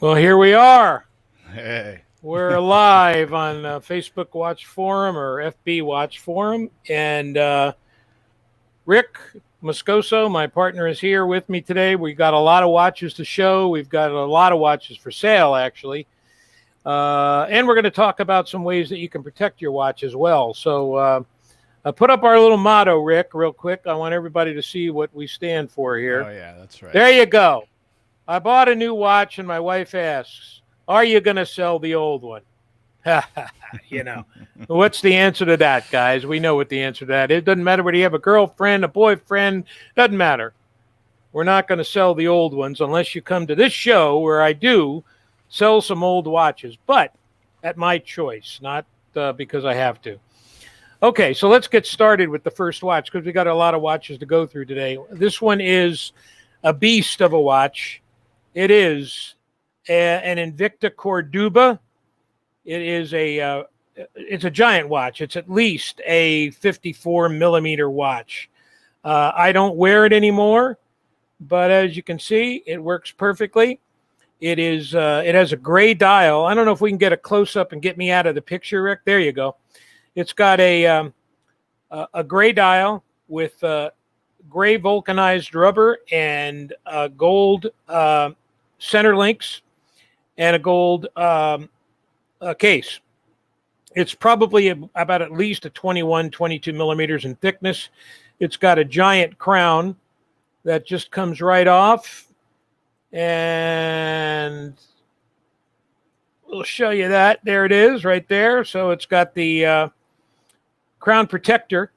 Well, here we are. Hey. We're live on Facebook Watch Forum or FB Watch Forum. And Rick Moscoso, my partner, is here with me today. We've got a lot of watches to show. We've got a lot of watches for sale, actually. And we're going to talk about some ways that you can protect your watch as well. So put up our little motto, Rick, real quick. I want everybody to see what we stand for here. Oh, yeah, that's right. There you go. I bought a new watch, and my wife asks, are you going to sell the old one? What's the answer to that, guys? We know what the answer to that is. It doesn't matter whether you have a girlfriend, a boyfriend, doesn't matter. We're not going to sell the old ones unless you come to this show where I do sell some old watches, but at my choice, not because I have to. Okay, so let's get started with the first watch because we got a lot of watches to go through today. This one is a beast of a watch. It is an Invicta Corduba. It is it's a giant watch. It's at least a 54 millimeter watch. I don't wear it anymore, but as you can see, it works perfectly. It has a gray dial. I don't know if we can get a close up and get me out of the picture, Rick. There you go. It's got a gray dial with gray vulcanized rubber and gold center links and a gold case. It's probably about at least a 21, 22 millimeters in thickness. It's got a giant crown that just comes right off. And we'll show you that. There it is right there. So it's got the crown protector,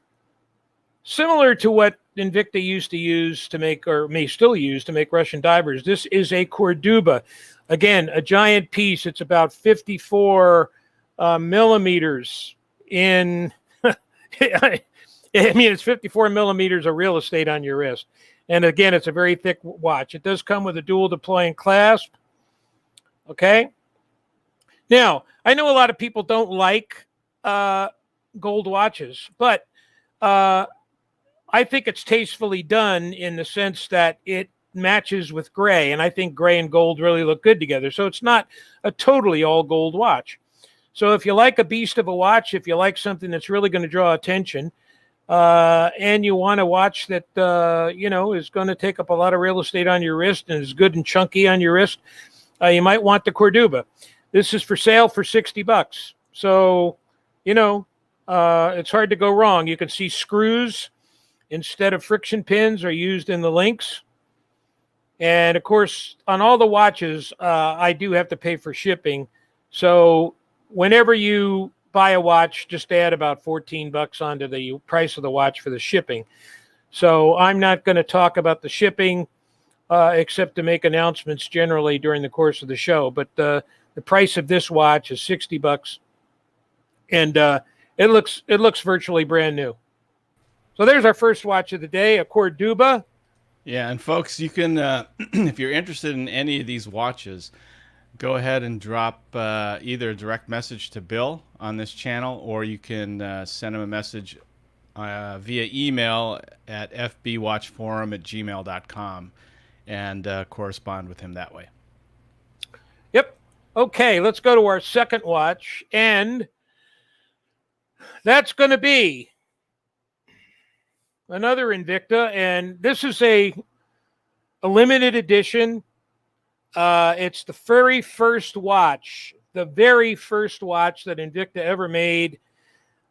similar to what Invicta used to use to make, or may still use to make Russian divers. This is a Corduba. Again, a giant piece. It's about 54 millimeters in, I mean, it's 54 millimeters of real estate on your wrist. And again, it's a very thick watch. It does come with a dual deploying clasp. Okay. Now, I know a lot of people don't like gold watches, but I think it's tastefully done in the sense that it matches with gray, and I think gray and gold really look good together. So it's not a totally all gold watch. So if you like a beast of a watch, if you like something that's really going to draw attention, and you want a watch that is going to take up a lot of real estate on your wrist and is good and chunky on your wrist, you might want the Corduba. This is for sale for $60. So it's hard to go wrong. You can see screws instead of friction pins are used in the links. And of course, on all the watches, I do have to pay for shipping. So whenever you buy a watch, just add about $14 onto the price of the watch for the shipping. So I'm not going to talk about the shipping except to make announcements generally during the course of the show. But the price of this watch is $60, and it looks virtually brand new. So there's our first watch of the day, a Corduba. Yeah, and folks, you can, if you're interested in any of these watches, go ahead and drop either a direct message to Bill on this channel, or you can send him a message via email at fbwatchforum@gmail.com and correspond with him that way. Yep. Okay, let's go to our second watch, and that's going to be another Invicta, and this is a limited edition. It's the very first watch that Invicta ever made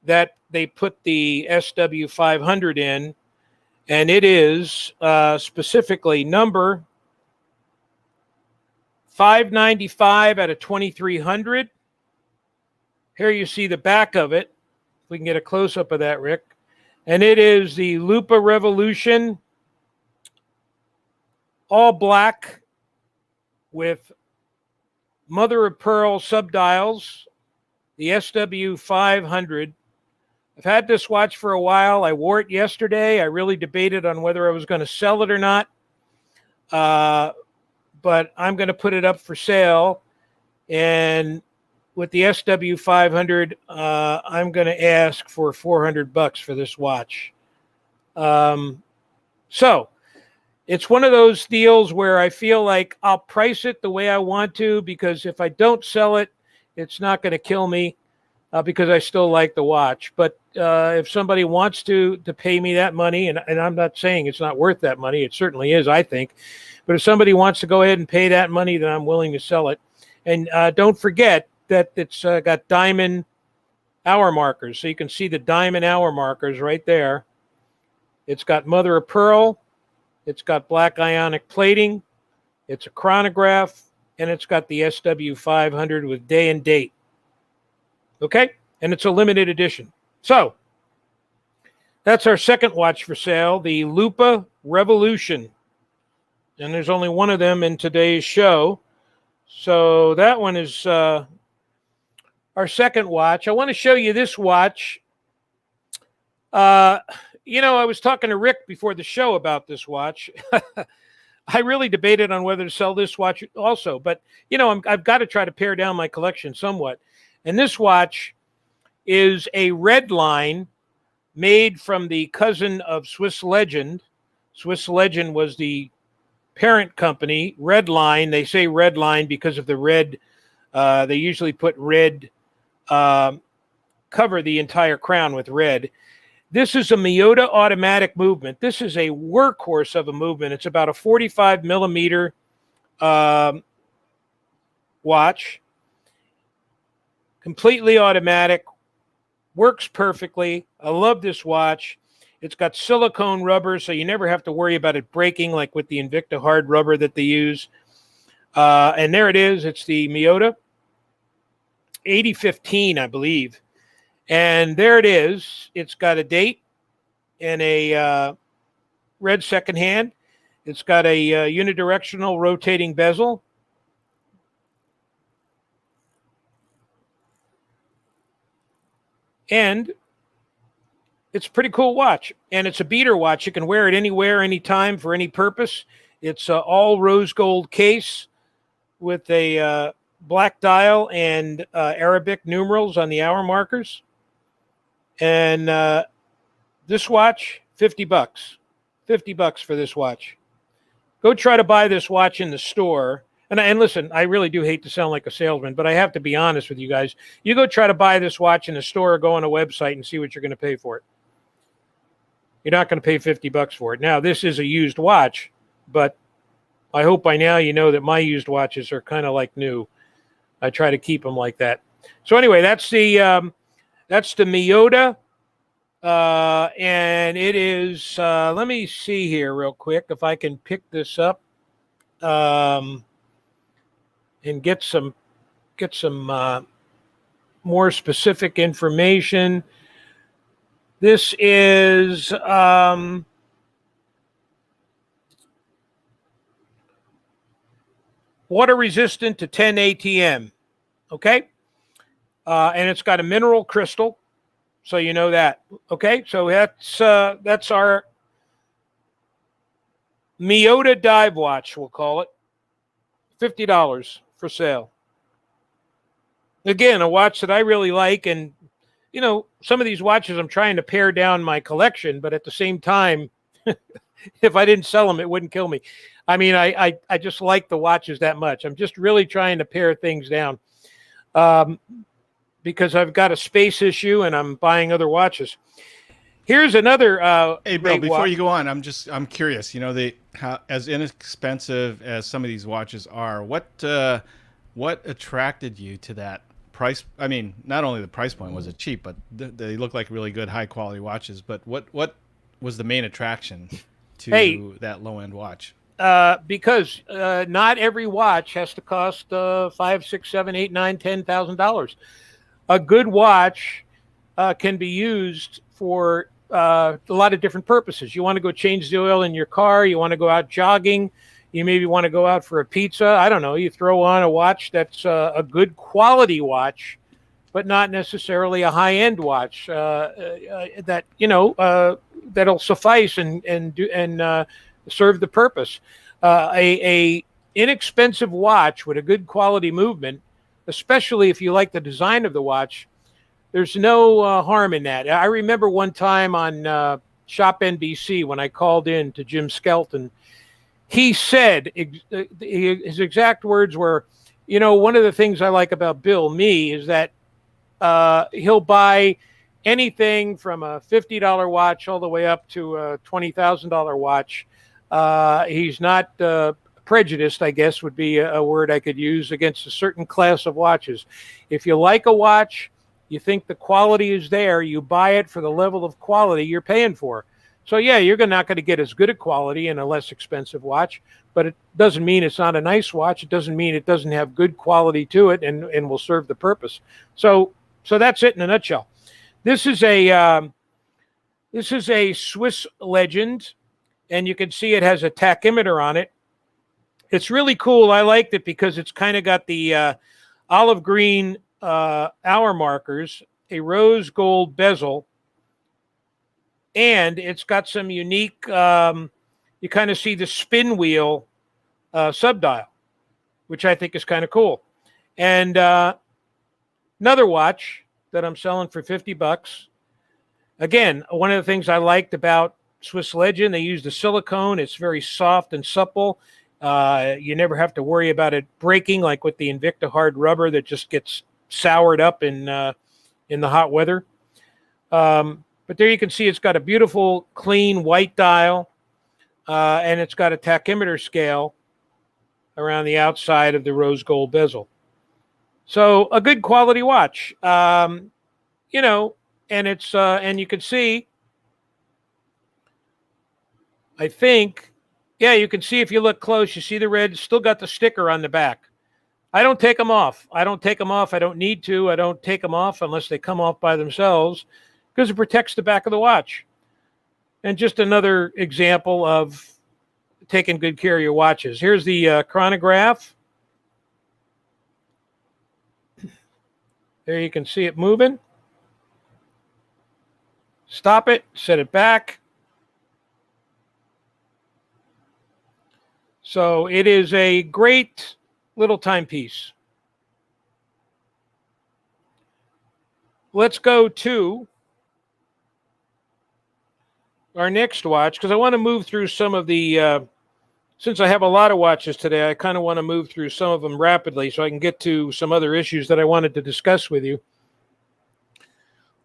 that they put the SW500 in, and it is specifically number 595 out of 2300. Here you see the back of it. If we can get a close-up of that, Rick. And it is the Lupah Revolution, all black with mother of pearl subdials, the SW500. I've had this watch for a while. I wore it yesterday. I really debated on whether I was going to sell it or not. But I'm going to put it up for sale. And with the SW500, I'm going to ask for $400 for this watch. So It's one of those deals where I feel like I'll price it the way I want to, because if I don't sell it, it's not going to kill me, because I still like the watch. But if somebody wants to pay me that money, and I'm not saying it's not worth that money, it certainly is, I think. But if somebody wants to go ahead and pay that money, then I'm willing to sell it. And don't forget that it's got diamond hour markers. So you can see the diamond hour markers right there. It's got mother of pearl. It's got black ionic plating. It's a chronograph. And it's got the SW500 with day and date. Okay? And it's a limited edition. So that's our second watch for sale, the Lupah Revolution. And there's only one of them in today's show. So that one is our second watch. I want to show you this watch. I was talking to Rick before the show about this watch. I really debated on whether to sell this watch also, but I've got to try to pare down my collection somewhat. And this watch is a red line made from the cousin of Swiss Legend. Swiss Legend was the parent company. Red Line, they say red line because of the red. They usually put red, cover the entire crown with red. This is a Miyota automatic movement. This is a workhorse of a movement. It's about a 45 millimeter watch. Completely automatic. Works perfectly. I love this watch. It's got silicone rubber, so you never have to worry about it breaking like with the Invicta hard rubber that they use. And there it is. It's the Miyota 8015, I believe. And there it is. It's got a date and a red second hand. It's got a unidirectional rotating bezel. And it's a pretty cool watch. And it's a beater watch. You can wear it anywhere, anytime, for any purpose. It's all rose gold case with a black dial and Arabic numerals on the hour markers. And this watch, $50. $50 for this watch. Go try to buy this watch in the store. And listen, I really do hate to sound like a salesman, but I have to be honest with you guys. You go try to buy this watch in the store or go on a website and see what you're going to pay for it. You're not going to pay $50 for it. Now, this is a used watch, but I hope by now you know that my used watches are kind of like new. I try to keep them like that. So anyway, that's the Miyota, and it is, let me see here real quick if I can pick this up and get some more specific information. This is water resistant to 10 ATM, okay? And it's got a mineral crystal, so you know that. Okay, so that's our Miyota dive watch, we'll call it. $50 for sale. Again, a watch that I really like, and some of these watches I'm trying to pare down my collection, but at the same time, if I didn't sell them, it wouldn't kill me. I mean, I just like the watches that much. I'm just really trying to pare things down. Because I've got a space issue and I'm buying other watches. Here's another hey Bill, before you go on, I'm curious, as inexpensive as some of these watches are, what attracted you to that price? I mean, not only the price point, was it cheap, but they look like really good high quality watches, but what was the main attraction to that low end watch? Because not every watch has to cost $5,000, $6,000, $7,000, $8,000, $9,000, $10,000. A good watch can be used for a lot of different purposes. You want to go change the oil in your car. You want to go out jogging. You maybe want to go out for a pizza. I don't know. You throw on a watch that's a good quality watch, but not necessarily a high-end watch that that'll suffice and serve the purpose. A inexpensive watch with a good quality movement, especially if you like the design of the watch, there's no harm in that. I remember one time on Shop NBC when I called in to Jim Skelton, he said, his exact words were, you know, one of the things I like about Bill Me is that he'll buy anything from a $50 watch all the way up to a $20,000 watch. He's not prejudiced, I guess would be a word I could use, against a certain class of watches. If you like a watch, you think the quality is there, you buy it for the level of quality you're paying for. So yeah, you're not going to get as good a quality in a less expensive watch, but it doesn't mean it's not a nice watch. It doesn't mean it doesn't have good quality to it and will serve the purpose. So that's it in a nutshell. This is a Swiss Legend, and you can see it has a tachymeter on it. It's really cool. I liked it because it's kind of got the olive green hour markers, a rose gold bezel, and it's got some unique, you kind of see the spin wheel subdial, which I think is kind of cool. And another watch that I'm selling for $50. Again, one of the things I liked about Swiss Legend, they use the silicone. It's very soft and supple. You never have to worry about it breaking like with the Invicta hard rubber that just gets soured up in the hot weather. But there you can see it's got a beautiful, clean white dial, and it's got a tachymeter scale around the outside of the rose gold bezel. So a good quality watch, you know, and it's and you can see, I think, yeah, you can see if you look close, you see the red, it's still got the sticker on the back. I don't take them off. I don't take them off. I don't need to. I don't take them off unless they come off by themselves, because it protects the back of the watch. And just another example of taking good care of your watches. Here's the chronograph. There you can see it moving. Stop it, set it back. So it is a great little timepiece. Let's go to our next watch, because I want to move through some of the, since I have a lot of watches today, I kind of want to move through some of them rapidly so I can get to some other issues that I wanted to discuss with you.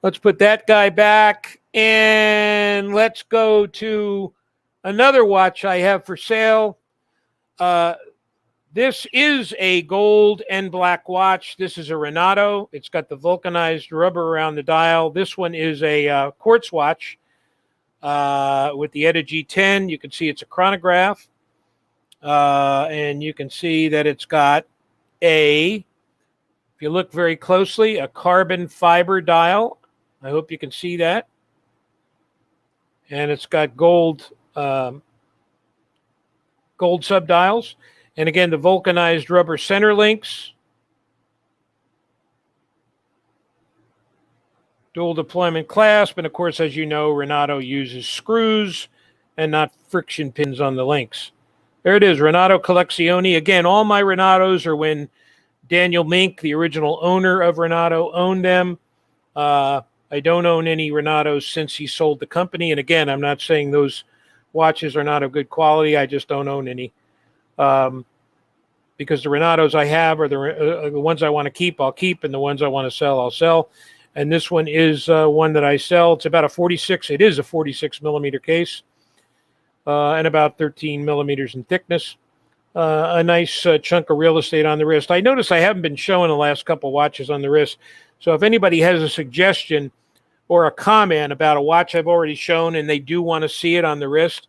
Let's put that guy back, and let's go to another watch I have for sale. This is a gold and black watch. This is a Renato. It's got the vulcanized rubber around the dial. This one is a quartz watch with the ETA G10. You can see it's a chronograph. And you can see that it's got a, if you look very closely, a carbon fiber dial. I hope you can see that. And it's got gold subdials. And again, the vulcanized rubber center links. Dual deployment clasp. And of course, as you know, Renato uses screws and not friction pins on the links. There it is, Renato Collezioni. Again, all my Renatos are when Daniel Mink, the original owner of Renato, owned them. I don't own any Renatos since he sold the company. And again, I'm not saying those watches are not of good quality. I just don't own any. Because the Renatos I have are the ones I want to keep, I'll keep, and the ones I want to sell, I'll sell. And this one is one that I sell. It's about a 46. It is a 46 millimeter case, and about 13 millimeters in thickness. A nice chunk of real estate on the wrist. I notice I haven't been showing the last couple watches on the wrist. So if anybody has a suggestion or a comment about a watch I've already shown and they do want to see it on the wrist,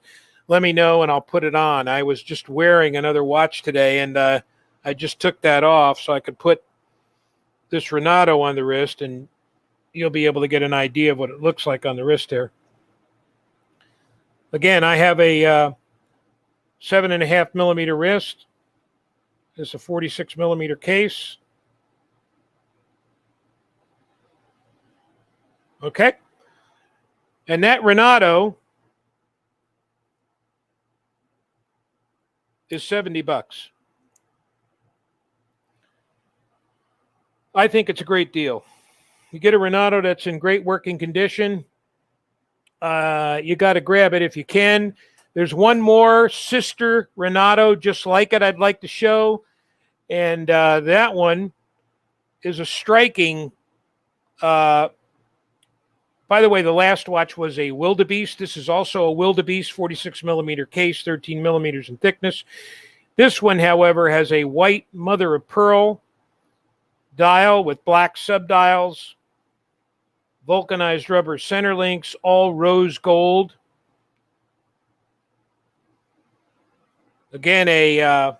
let me know and I'll put it on. I was just wearing another watch today, and I just took that off so I could put this Renato on the wrist, and you'll be able to get an idea of what it looks like on the wrist there. Again, I have a 7.5 millimeter wrist. It's a 46 millimeter case. Okay. And that Renato is $70. I think it's a great deal. You get a Renato that's in great working condition. You got to grab it if you can. There's one more sister Renato just like it I'd like to show. And that one is a striking. By the way, the last watch was a wildebeest. This is also a wildebeest, 46 millimeter case, 13 millimeters in thickness. This one, however, has a white mother of pearl dial with black subdials, vulcanized rubber center links, all rose gold. Again, a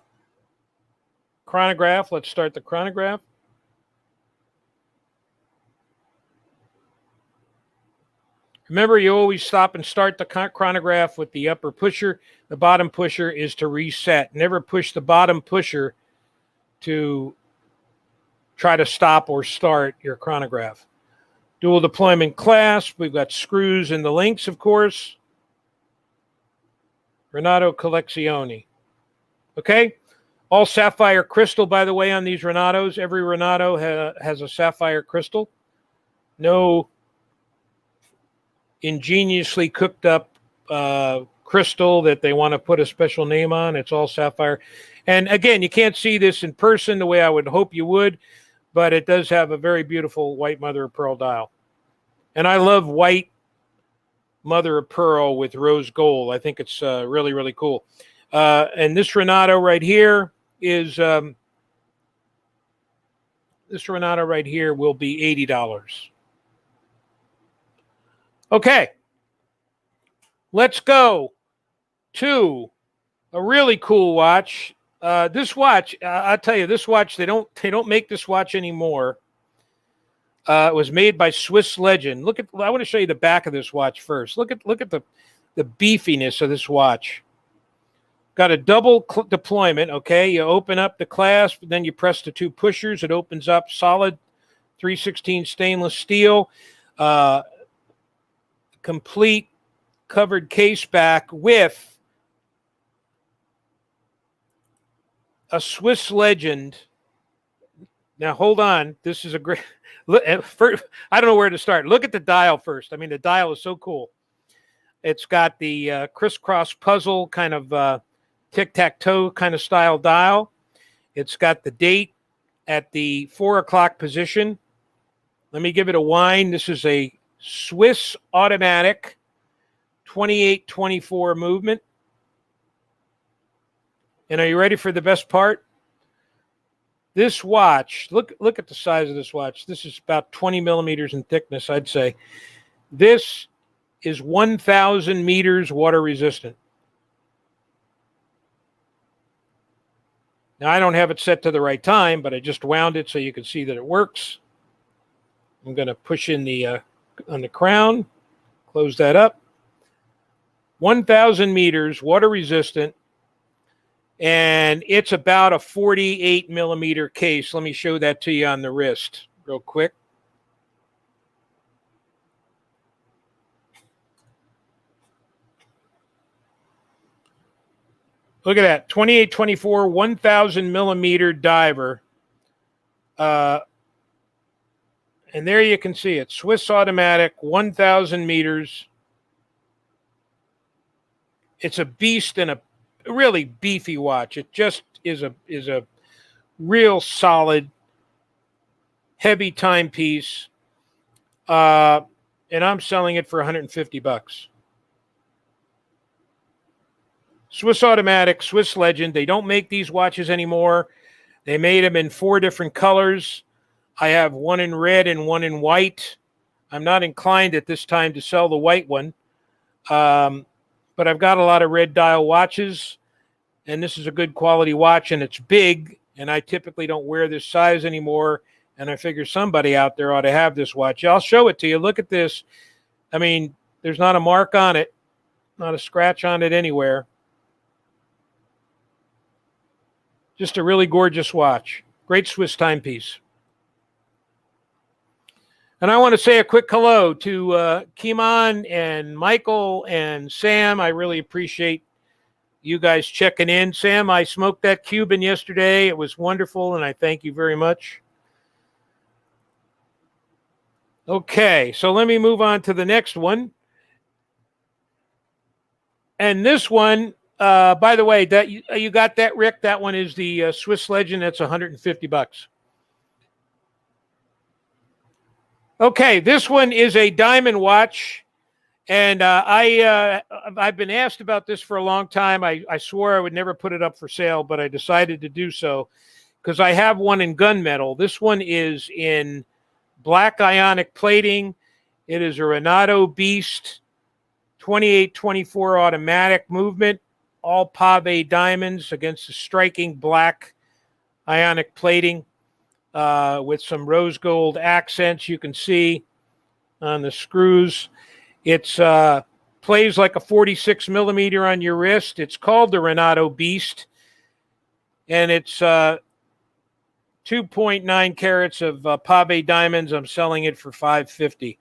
chronograph. Let's start the chronograph. Remember, you always stop and start the chronograph with the upper pusher. The bottom pusher is to reset. Never push the bottom pusher to try to stop or start your chronograph. Dual deployment clasp. We've got screws in the links, of course. Renato Collezioni. Okay? All sapphire crystal, by the way, on these Renatos. Every Renato has a sapphire crystal. No ingeniously cooked up crystal that they want to put a special name on. It's all sapphire. And again, you can't see this in person the way I would hope you would, but it does have a very beautiful white mother of pearl dial. And I love white mother of pearl with rose gold. I think it's really, really cool. And this Renato right here is, this Renato right here will be $80. Okay, let's go to a really cool watch. This watch, I'll tell you, this watch, they don't make this watch anymore. It was made by Swiss Legend. I want to show you the back of this watch first. Look at the beefiness of this watch. Got a double deployment, okay? You open up the clasp, then you press the two pushers. It opens up, solid 316 stainless steel. Complete covered case back with a Swiss Legend. Now, hold on. This is a great... Look, first, I don't know where to start. Look at the dial first. I mean, the dial is so cool. It's got the crisscross puzzle kind of tic-tac-toe kind of style dial. It's got the date at the 4 o'clock position. Let me give it a whine. This is a Swiss automatic 28-24 movement. And are you ready for the best part? This watch, look at the size of this watch. This is about 20 millimeters in thickness, I'd say. This is 1,000 meters water resistant. Now, I don't have it set to the right time, but I just wound it so you can see that it works. I'm going to push in the on the crown, close that up. 1,000 meters, water resistant, and it's about a 48 millimeter case. Let me show that to you on the wrist real quick. Look at that, 28-24, 1,000 millimeter diver. And there you can see it, Swiss automatic, 1,000 meters. It's a beast and a really beefy watch. It just is a real solid, heavy timepiece. And I'm selling it for $150. Swiss automatic, Swiss Legend. They don't make these watches anymore. They made them in 4 different colors. I have one in red and one in white. I'm not inclined at this time to sell the white one. But I've got a lot of red dial watches, and this is a good quality watch, and it's big, and I typically don't wear this size anymore, and I figure somebody out there ought to have this watch. I'll show it to you. Look at this. I mean, there's not a mark on it, not a scratch on it anywhere. Just a really gorgeous watch. Great Swiss timepiece. And I want to say a quick hello to Kimon and Michael and Sam. I really appreciate you guys checking in. Sam, I smoked that Cuban yesterday. It was wonderful, and I thank you very much. Okay, so let me move on to the next one. And this one, by the way, that you got that, Rick? That one is the Swiss Legend. That's $150. Okay, this one is a diamond watch, and I've been asked about this for a long time. I swore I would never put it up for sale, but I decided to do so because I have one in gunmetal. This one is in black ionic plating. It is a Renato Beast 2824 automatic movement, all Pave diamonds against the striking black ionic plating. With some rose gold accents you can see on the screws. It's plays like a 46 millimeter on your wrist. It's called the Renato Beast, and it's 2.9 carats of Pave diamonds. I'm selling it for $550.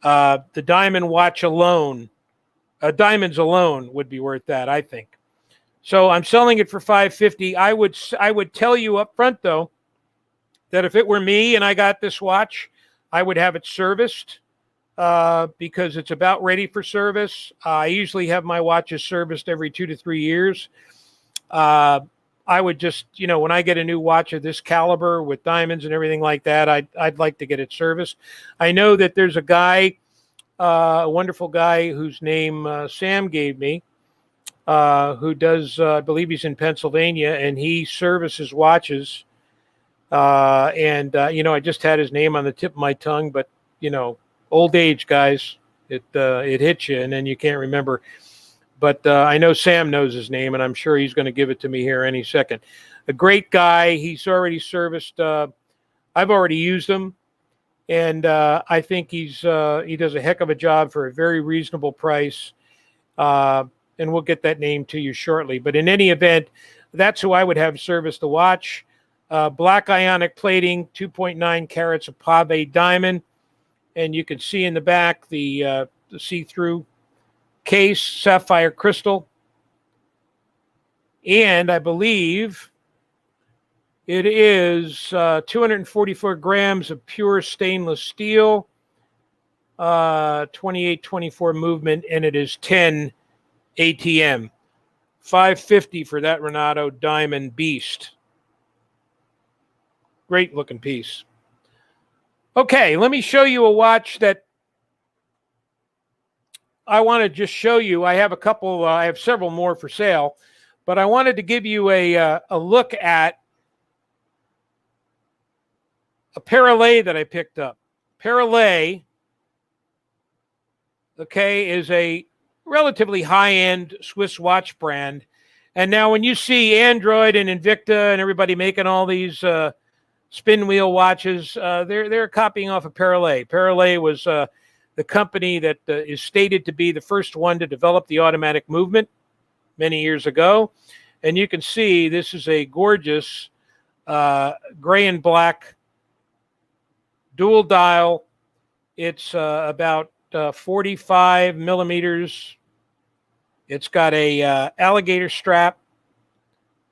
The diamond watch alone, diamonds alone would be worth that, I think. So I'm selling it for $550. I would tell you up front though, that if it were me and I got this watch, I would have it serviced because it's about ready for service. I usually have my watches serviced every 2 to 3 years. I would just, when I get a new watch of this caliber with diamonds and everything like that, I'd like to get it serviced. I know that there's a guy, a wonderful guy whose name Sam gave me, who does, I believe he's in Pennsylvania, and he services watches. I just had his name on the tip of my tongue, but old age, guys, it hits you and then you can't remember. But I know Sam knows his name, and I'm sure he's going to give it to me here any second. A great guy. He's already serviced. I've already used him, and I think he does a heck of a job for a very reasonable price. And we'll get that name to you shortly. But in any event, that's who I would have service the watch. Black ionic plating, 2.9 carats of Pave diamond, and you can see in the back the see-through case, sapphire crystal, and I believe it is 244 grams of pure stainless steel, 2824 movement, and it is 10 ATM. $550 for that Renato Diamond Beast. Great looking piece. Okay, let me show you a watch that I want to just show you. I have several more for sale, but I wanted to give you a look at a Parallel that I picked up. Parallel, okay, is a relatively high-end Swiss watch brand. And now when you see Android and Invicta and everybody making all these spin wheel watches, they're copying off of Parallel. Parallel was the company that is stated to be the first one to develop the automatic movement many years ago. And you can see this is a gorgeous gray and black dual dial. It's about 45 millimeters. It's got a alligator strap,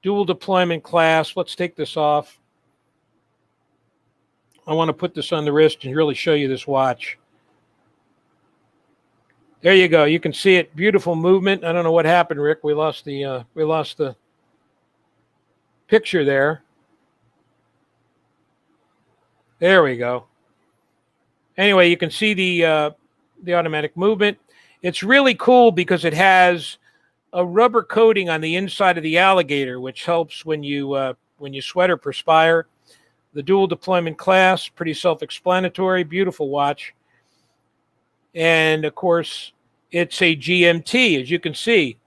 dual deployment clasp. Let's take this off. I want to put this on the wrist and really show you this watch. There you go. You can see it. Beautiful movement. I don't know what happened, Rick. We lost the picture there. There we go. Anyway, you can see the automatic movement. It's really cool because it has a rubber coating on the inside of the alligator, which helps when you sweat or perspire. The dual deployment clasp, pretty self-explanatory, beautiful watch. And of course, it's a GMT, as you can see.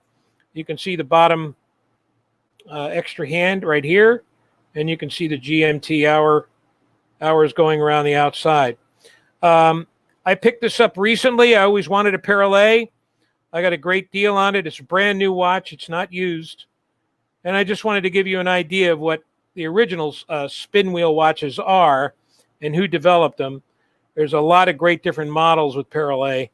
You can see the bottom extra hand right here, and you can see the GMT hours going around the outside. I picked this up recently. I always wanted a Parallel. I got a great deal on it. It's a brand new watch. It's not used. And I just wanted to give you an idea of what the original spin wheel watches are and who developed them. There's a lot of great different models with Parallel,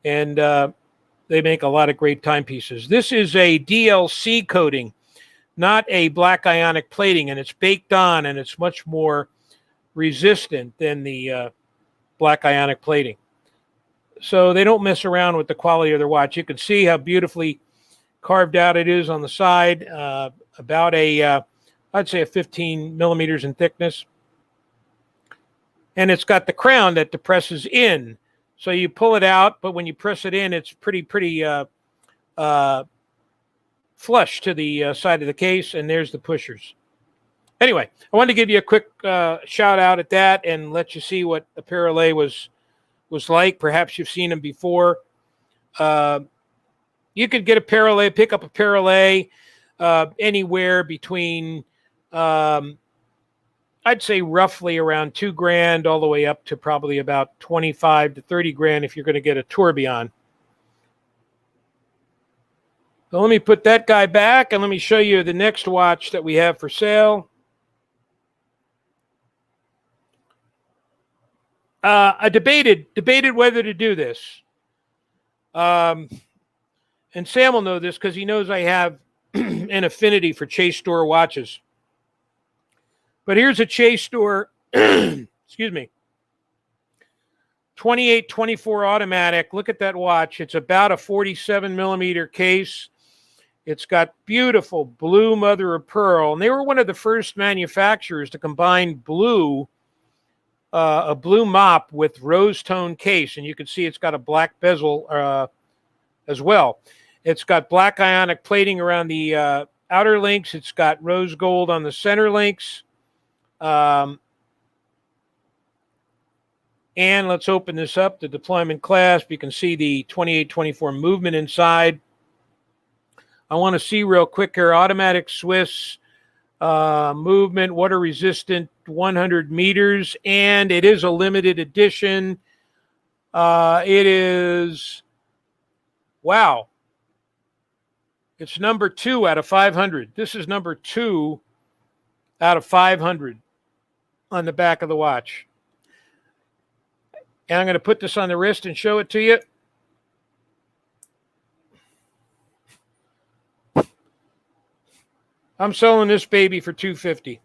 and they make a lot of great timepieces. This is a DLC coating, not a black ionic plating, and it's baked on, and it's much more resistant than the black ionic plating. So they don't mess around with the quality of their watch. You can see how beautifully carved out it is on the side, about I'd say a 15 millimeters in thickness. And it's got the crown that depresses in. So you pull it out, but when you press it in, it's pretty flush to the side of the case, and there's the pushers. Anyway, I wanted to give you a quick shout out at that and let you see what a parallel was like. Perhaps you've seen them before. You could get a parallel, pick up a parallel anywhere between, I'd say roughly around $2,000 all the way up to probably about 25 to 30 grand if you're going to get a tourbillon. So let me put that guy back and let me show you the next watch that we have for sale. I debated whether to do this. And Sam will know this because he knows I have an affinity for Chase Store watches. But here's a Chase Store, excuse me, 2824 automatic. Look at that watch. It's about a 47 millimeter case. It's got beautiful blue mother of pearl. And they were one of the first manufacturers to combine blue, a blue MOP with rose tone case. And you can see it's got a black bezel as well. It's got black ionic plating around the outer links. It's got rose gold on the center links. And let's open this up, the deployment clasp. You can see the 2824 movement inside. I want to see real quick here, automatic Swiss movement, water resistant, 100 meters, and it is a limited edition. It is, wow, it's number 2 out of 500. This is number 2 out of 500 on the back of the watch. And I'm going to put this on the wrist and show it to you. I'm selling this baby for $250.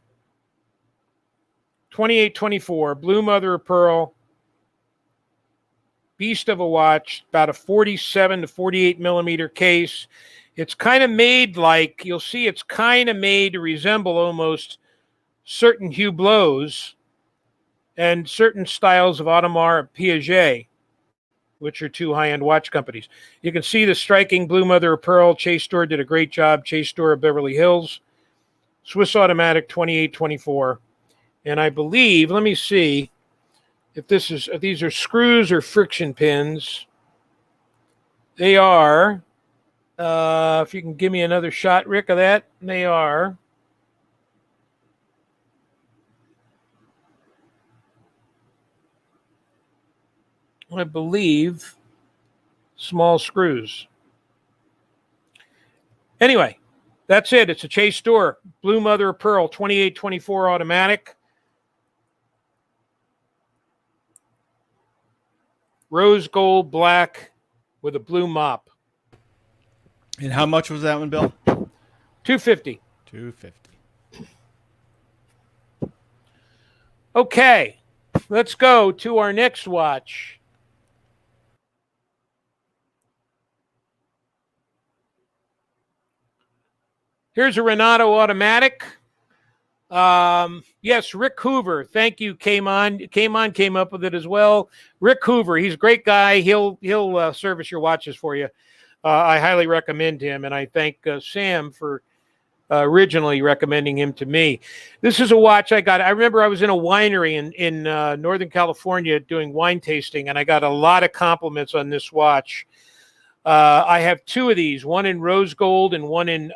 2824, blue mother of pearl, beast of a watch, about a 47 to 48 millimeter case. It's kind of made like, you'll see it's kind of made to resemble almost certain Hublots and certain styles of Audemars and Piaget, which are two high-end watch companies. You can see the striking blue mother of pearl. Chase Store did a great job. Chase Store of Beverly Hills. Swiss automatic 2824. And I believe, let me see if these are screws or friction pins. They are, if you can give me another shot, Rick, of that, they are. I believe small screws. Anyway, that's it. It's a Chase Store. Blue mother of pearl, 2824 automatic. Rose gold black with a blue MOP. And how much was that one, Bill? $250. $250. Okay, let's go to our next watch. Here's a Renato automatic. Yes, Rick Hoover. Thank you. Came up with it as well. Rick Hoover. He's a great guy. He'll service your watches for you. I highly recommend him, and I thank Sam for originally recommending him to me. This is a watch I got. I remember I was in a winery in Northern California doing wine tasting, and I got a lot of compliments on this watch. I have two of these, one in rose gold and one in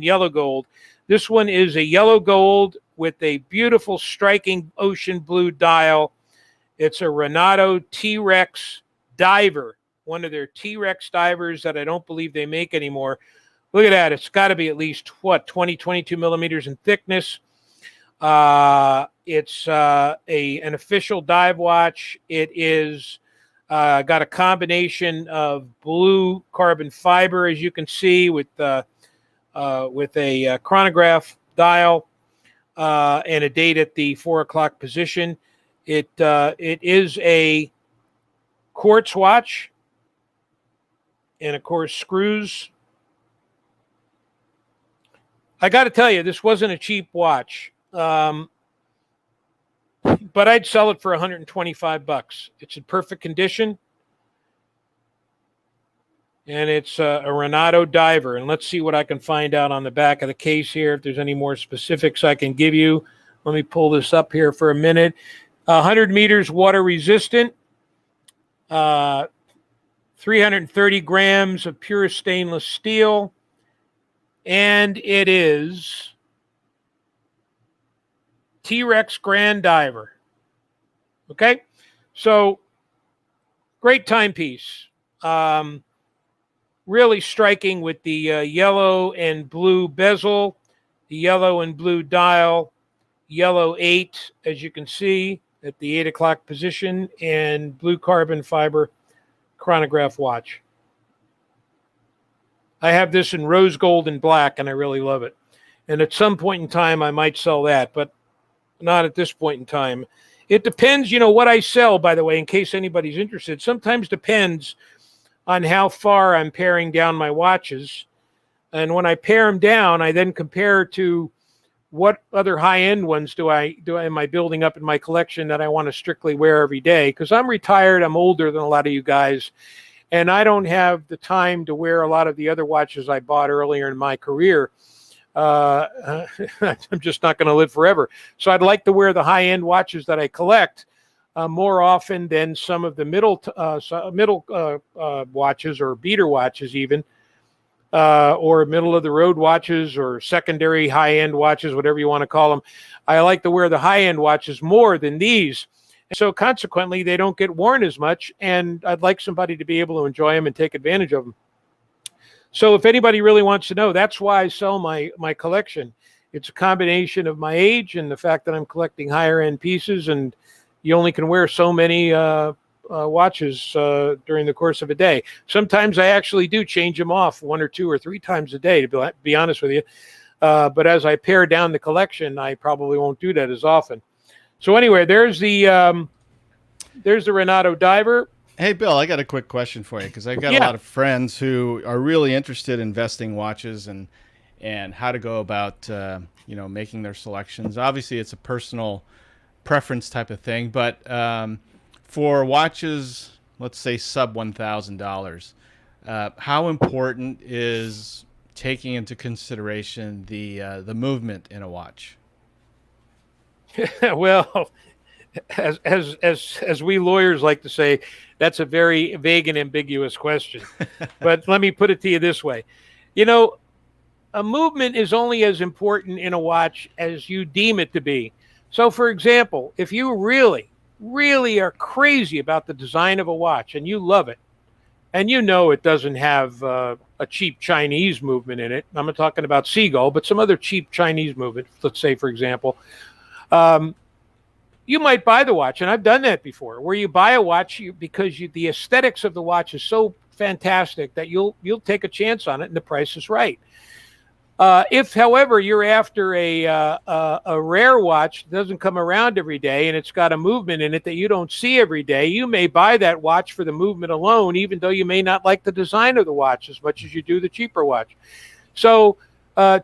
yellow gold. This one is a yellow gold with a beautiful striking ocean blue dial. It's a Renato TRex diver, one of their TRex divers that I don't believe they make anymore. Look at that. It's got to be at least, 22 millimeters in thickness. It's an official dive watch. It is got a combination of blue carbon fiber, as you can see, with a chronograph dial and a date at the 4 o'clock position. It is a quartz watch, and of course screws. I got to tell you, this wasn't a cheap watch, but I'd sell it for $125. It's in perfect condition, and it's a Renato diver. And let's see what I can find out on the back of the case here, if there's any more specifics I can give you. Let me pull this up here for a minute. 100 meters water resistant, 330 grams of pure stainless steel, and it is TRex Grand Diver. Okay, so great timepiece. Really striking with the yellow and blue bezel, the yellow and blue dial, yellow 8, as you can see, at the 8 o'clock position, and blue carbon fiber chronograph watch. I have this in rose gold and black, and I really love it. And at some point in time, I might sell that, but not at this point in time. It depends, what I sell, by the way, in case anybody's interested. Sometimes depends on how far I'm paring down my watches. And when I pare them down, I then compare to what other high-end ones am I building up in my collection that I want to strictly wear every day? Because I'm retired, I'm older than a lot of you guys, and I don't have the time to wear a lot of the other watches I bought earlier in my career. I'm just not going to live forever. So I'd like to wear the high-end watches that I collect more often than some of the middle watches, or beater watches even. Or middle of the road watches, or secondary high-end watches, whatever you want to call them. I like to wear the high-end watches more than these. And so consequently, they don't get worn as much, and I'd like somebody to be able to enjoy them and take advantage of them. So if anybody really wants to know, that's why I sell my collection. It's a combination of my age and the fact that I'm collecting higher-end pieces, and you only can wear so many watches during the course of a day. Sometimes I actually do change them off 1 or 2 or 3 times a day, to be honest with you. But as I pare down the collection, I probably won't do that as often. So anyway, there's the Renato diver. Hey, Bill, I got a quick question for you, because I've got a lot of friends who are really interested in investing watches and how to go about making their selections. Obviously, it's a personal preference type of thing, but for watches, let's say sub $1,000, how important is taking into consideration the movement in a watch? Well, as we lawyers like to say, that's a very vague and ambiguous question. But let me put it to you this way. A movement is only as important in a watch as you deem it to be. So, for example, if you really are crazy about the design of a watch and you love it, and it doesn't have a cheap Chinese movement in it. I'm not talking about Seagull, but some other cheap Chinese movement, let's say, for example. You might buy the watch, and I've done that before, where you buy a watch because the aesthetics of the watch is so fantastic that you'll take a chance on it, and the price is right. If, however, you're after a rare watch that doesn't come around every day, and it's got a movement in it that you don't see every day, you may buy that watch for the movement alone, even though you may not like the design of the watch as much as you do the cheaper watch. So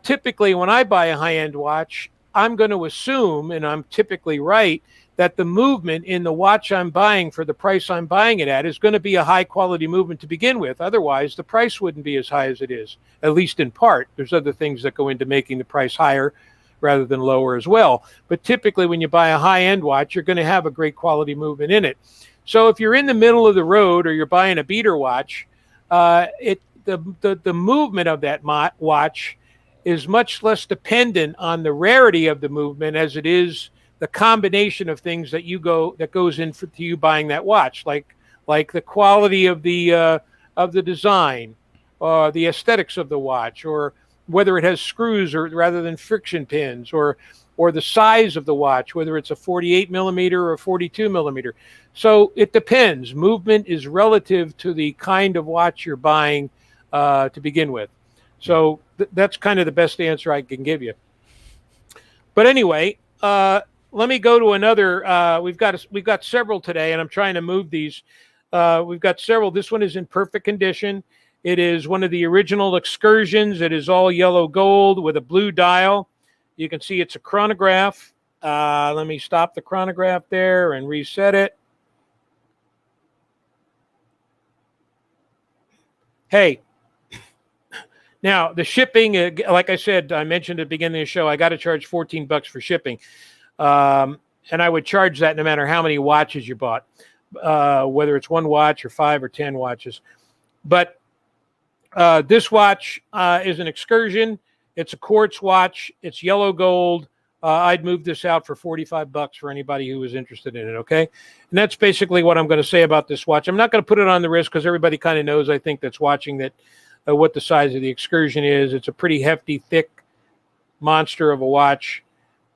typically when I buy a high-end watch, I'm going to assume, and I'm typically right, that the movement in the watch I'm buying for the price I'm buying it at is going to be a high-quality movement to begin with. Otherwise, the price wouldn't be as high as it is, at least in part. There's other things that go into making the price higher rather than lower as well. But typically, when you buy a high-end watch, you're going to have a great quality movement in it. So if you're in the middle of the road or you're buying a beater watch, the movement of that watch is much less dependent on the rarity of the movement as it is the combination of things that goes into you buying that watch, like the quality of the design, or the aesthetics of the watch, or whether it has screws or rather than friction pins, or the size of the watch, whether it's a 48 millimeter or a 42 millimeter. So it depends. Movement is relative to the kind of watch you're buying to begin with. So that's kind of the best answer I can give you. But anyway, let me go to another. We've got several today, and I'm trying to move these. We've got several. This one is in perfect condition. It is one of the original Excursions. It is all yellow gold with a blue dial. You can see it's a chronograph. Let me stop the chronograph there and reset it. Hey, now the shipping, like I said, I mentioned at the beginning of the show, I got to charge $14 for shipping. And I would charge that no matter how many watches you bought, whether it's 1 watch or 5 or 10 watches. But this watch is an Excursion. It's a quartz watch. It's yellow gold. I'd move this out for $45 for anybody who was interested in it, okay? And that's basically what I'm going to say about this watch. I'm not going to put it on the wrist because everybody kind of knows, I think, that's watching that what the size of the Excursion is. It's a pretty hefty, thick monster of a watch,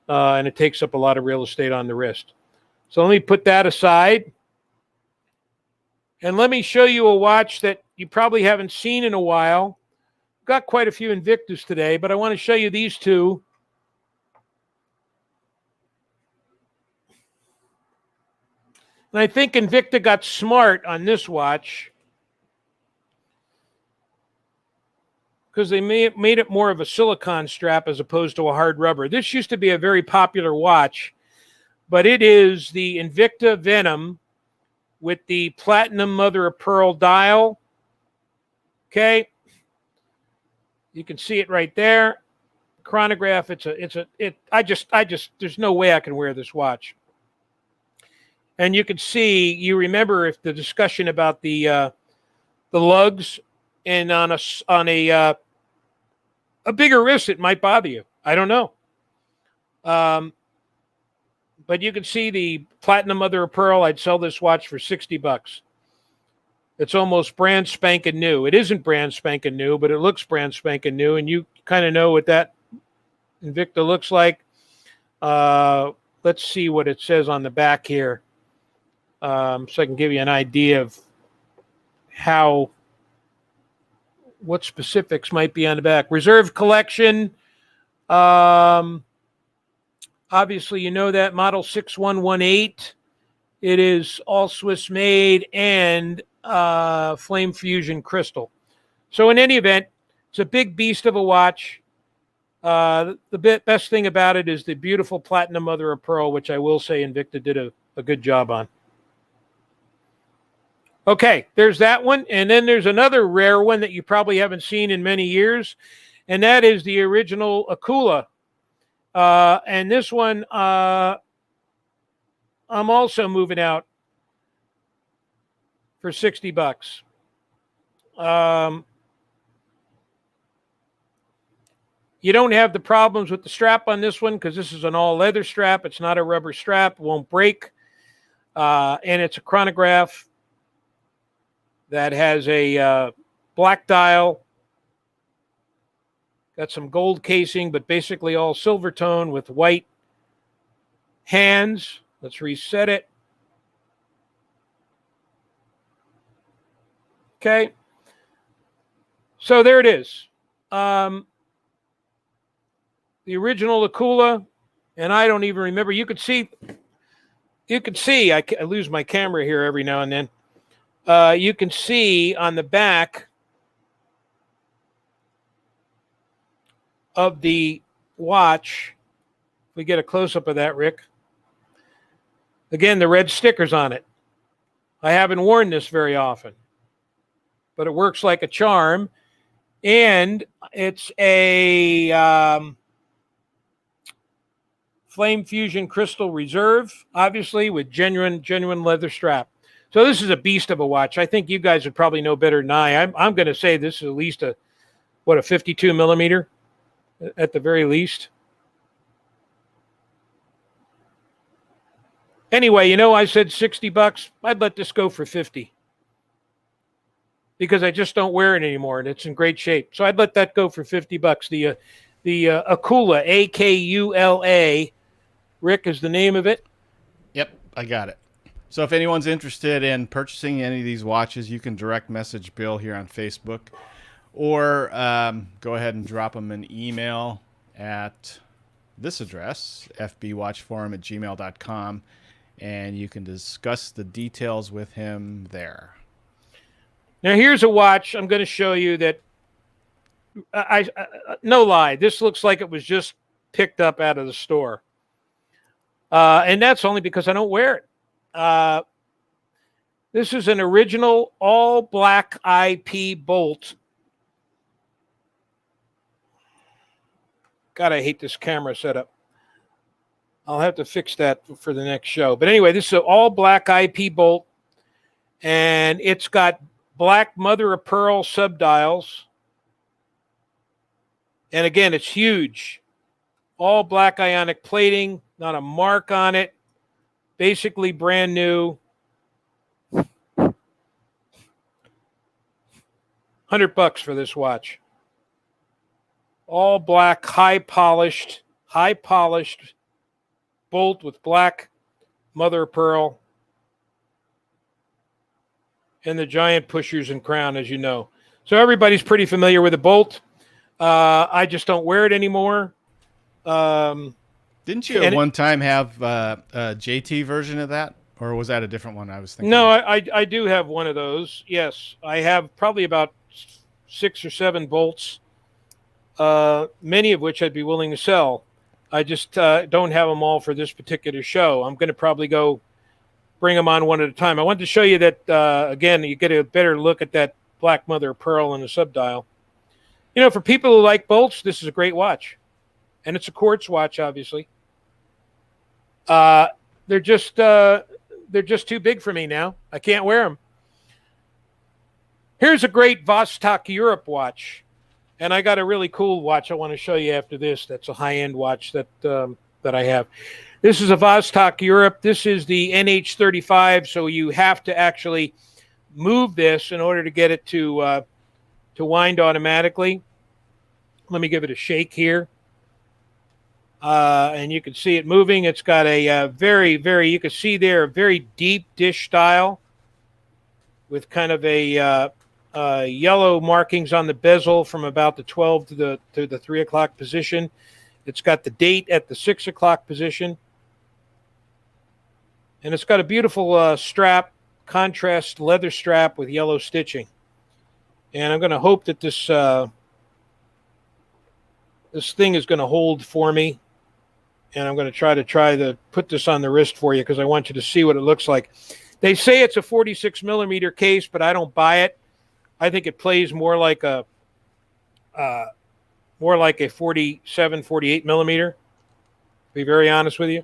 and it takes up a lot of real estate on the wrist. So let me put that aside. And let me show you a watch that you probably haven't seen in a while. Got quite a few Invictus today, but I want to show you these two. And I think Invicta got smart on this watch because they made it more of a silicone strap as opposed to a hard rubber. This used to be a very popular watch, but it is the Invicta Venom with the platinum mother of pearl dial. Okay. You can see it right there. Chronograph. There's no way I can wear this watch. And you can see, you remember if the discussion about the lugs, and on a bigger wrist, it might bother you. I don't know. But you can see the platinum mother of pearl. I'd sell this watch for $60. It's almost brand spanking new. It isn't brand spanking new, but it looks brand spanking new. And you kind of know what that Invicta looks like. Let's see what it says on the back here. So I can give you an idea of what specifics might be on the back. Reserve collection. Obviously, you know that. Model 6118. It is all Swiss made and flame fusion crystal. So in any event, it's a big beast of a watch. The best thing about it is the beautiful platinum mother of pearl, which I will say Invicta did a good job on. Okay, there's that one. And then there's another rare one that you probably haven't seen in many years, and that is the original Akula. And this one, I'm also moving out for $60. You don't have the problems with the strap on this one because this is an all-leather strap. It's not a rubber strap. It won't break. And it's a chronograph that has a black dial. Got some gold casing, but basically all silver tone with white hands. Let's reset it. Okay. So there it is. The original Akula, and I don't even remember. You could see, I lose my camera here every now and then. You can see on the back of the watch, if we get a close-up of that, Rick, again, the red stickers on it. I haven't worn this very often, but it works like a charm, and it's a Flame Fusion Crystal Reserve, obviously, with genuine leather strap. So this is a beast of a watch. I think you guys would probably know better than I. I'm going to say this is at least a 52 millimeter at the very least. Anyway, you know, I said $60. I'd let this go for $50 because I just don't wear it anymore, and it's in great shape. So I'd let that go for $50. The Akula, Akula, Rick is the name of it. Yep, I got it. So if anyone's interested in purchasing any of these watches, you can direct message Bill here on Facebook, or go ahead and drop him an email at this address, fbwatchforum@gmail.com, and you can discuss the details with him there. Now, here's a watch I'm going to show you that no lie, this looks like it was just picked up out of the store. And that's only because I don't wear it. This is an original all black IP bolt. God, I hate this camera setup. I'll have to fix that for the next show. But anyway, this is an all black IP bolt, and it's got black mother of pearl subdials. And again, it's huge. All black ionic plating, not a mark on it. Basically brand new. $100 for this watch. All black, high polished bolt with black mother of pearl and the giant pushers and crown, as you know. So everybody's pretty familiar with the bolt. I just don't wear it anymore. Didn't you at one time have a JT version of that? Or was that a different one I was thinking? No, I do have one of those. Yes, I have probably about 6 or 7 bolts, many of which I'd be willing to sell. I just don't have them all for this particular show. I'm going to probably go bring them on one at a time. I wanted to show you that, again, you get a better look at that black mother of pearl and the subdial. You know, for people who like bolts, this is a great watch. And it's a quartz watch, obviously. They're just too big for me now. I can't wear them. Here's a great Vostok Europe watch. And I got a really cool watch I want to show you after this. That's a high-end watch that I have. This is a Vostok Europe. This is the NH35, so you have to actually move this in order to get it to wind automatically. Let me give it a shake here. And you can see it moving. It's got a you can see there, a very deep dish style with kind of a yellow markings on the bezel from about the 12 to the 3 o'clock position. It's got the date at the 6 o'clock position. And it's got a beautiful strap, contrast leather strap with yellow stitching. And I'm going to hope that this thing is going to hold for me. And I'm going to try to put this on the wrist for you because I want you to see what it looks like. They say it's a 46 millimeter case, but I don't buy it. I think it plays more like a 47, 48 millimeter. To be very honest with you.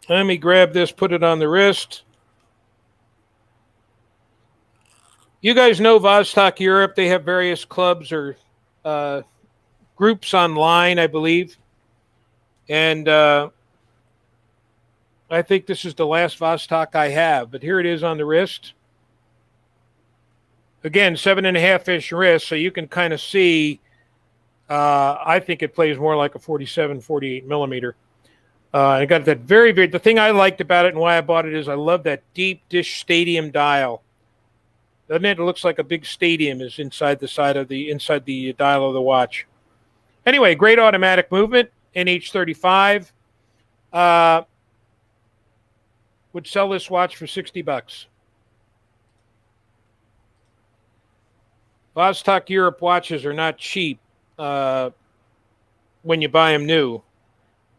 Let me grab this, put it on the wrist. You guys know Vostok Europe. They have various clubs or groups online, I believe. And I think this is the last Vostok I have, but here it is on the wrist. Again, 7.5-inch wrist, so you can kind of see, I think it plays more like a 47, 48 millimeter. I got that the thing I liked about it and why I bought it is I love that deep dish stadium dial. Doesn't it? It looks like a big stadium is inside the dial of the watch. Anyway, great automatic movement, NH35. Would sell this watch for $60. Vostok Europe watches are not cheap when you buy them new,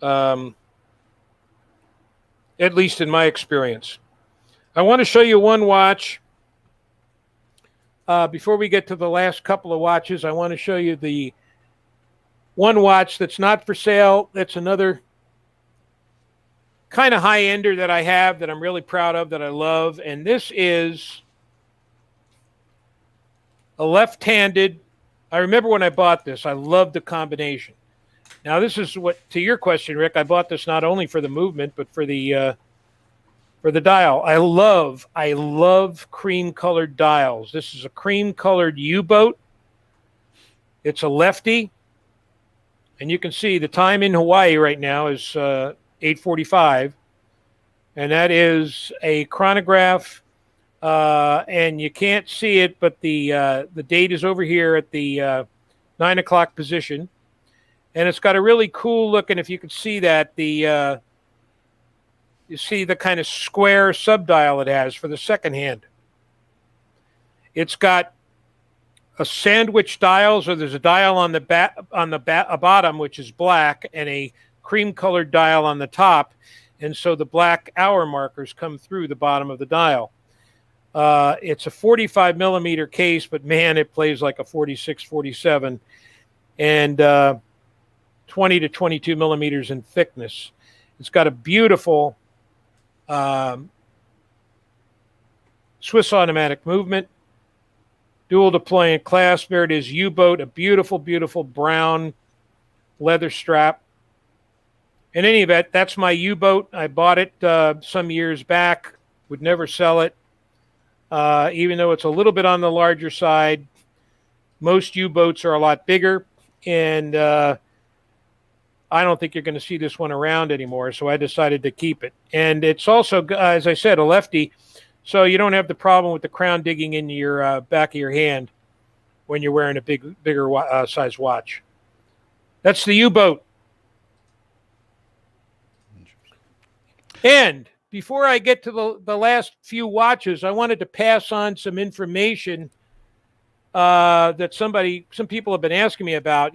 at least in my experience. I want to show you one watch. Before we get to the last couple of watches, I want to show you the one watch that's not for sale. That's another kind of high-ender that I have that I'm really proud of, that I love. And this is a left-handed. I remember when I bought this, I loved the combination. Now, this is what, to your question, Rick, I bought this not only for the movement, but for the dial. I love cream-colored dials. This is a cream-colored U-boat. It's a lefty. And you can see the time in Hawaii right now is 8:45. And that is a chronograph. And you can't see it, but the date is over here at the 9 o'clock position. And it's got a really cool look. And if you can see that, you see the kind of square subdial it has for the second hand. It's got a sandwich dial, so there's a dial on the bottom, which is black, and a cream-colored dial on the top, and so the black hour markers come through the bottom of the dial. It's a 45 millimeter case, but man, it plays like a 46, 47, and 20 to 22 millimeters in thickness. It's got a beautiful Swiss automatic movement, dual deployment clasp. There it is, U-boat, a beautiful, beautiful brown leather strap. In any event, that's my U-boat. I bought it some years back, would never sell it, even though it's a little bit on the larger side. Most U-boats are a lot bigger, and I don't think you're going to see this one around anymore, so I decided to keep it. And it's also, as I said, a lefty, so you don't have the problem with the crown digging into your back of your hand when you're wearing a bigger size watch. That's the U-boat. And before I get to the last few watches, I wanted to pass on some information that some people have been asking me about,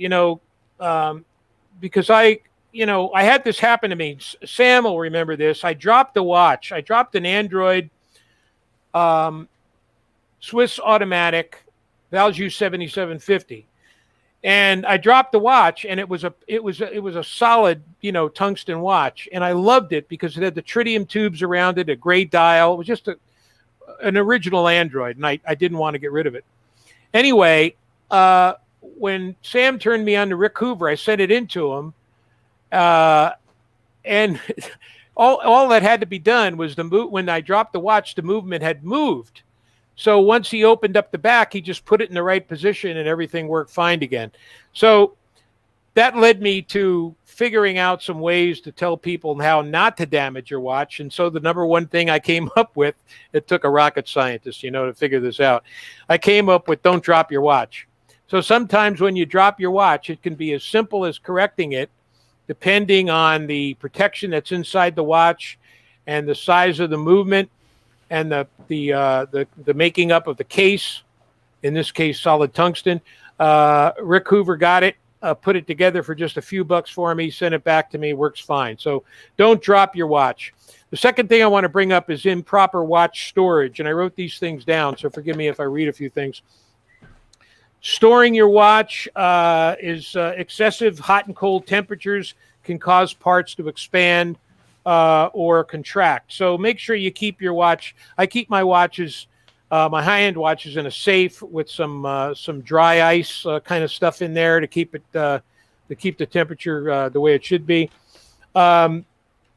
because I had this happen to me. Sam will remember this. I dropped the watch. I dropped an Android Swiss automatic Valjoux 7750, and I dropped the watch, and it was a solid tungsten watch, and I loved it because it had the tritium tubes around it, a gray dial. It was just an original Android, and I didn't want to get rid of it. Anyway, when Sam turned me on to Rick Hoover, I sent it into him, and all that had to be done was when I dropped the watch, the movement had moved. So once he opened up the back, he just put it in the right position and everything worked fine again. So that led me to figuring out some ways to tell people how not to damage your watch. And so the number one thing I came up with, it took a rocket scientist, to figure this out. I came up with don't drop your watch. So sometimes when you drop your watch, it can be as simple as correcting it, depending on the protection that's inside the watch and the size of the movement and the making up of the case, in this case, solid tungsten. Rick Hoover got it, put it together for just a few bucks for me, sent it back to me, works fine. So don't drop your watch. The second thing I want to bring up is improper watch storage, and I wrote these things down, so forgive me if I read a few things. Storing your watch is excessive hot and cold temperatures can cause parts to expand or contract. So make sure you keep your watch. I keep my watches, my high-end watches, in a safe with some dry ice kind of stuff in there to keep it to keep the temperature the way it should be.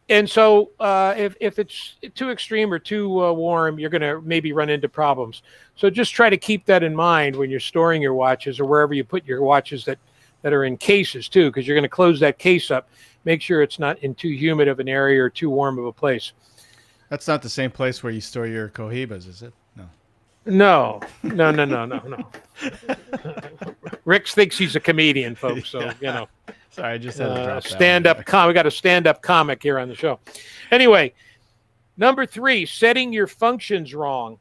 And so if it's too extreme or too warm, you're going to maybe run into problems. So just try to keep that in mind when you're storing your watches or wherever you put your watches that are in cases too, because you're going to close that case up. Make sure it's not in too humid of an area or too warm of a place. That's not the same place where you store your Cohibas, is it? No. Rick thinks he's a comedian, folks. So, Sorry, I just had to drop stand-up we got a stand-up comic here on the show. Anyway, number 3, setting your functions wrong.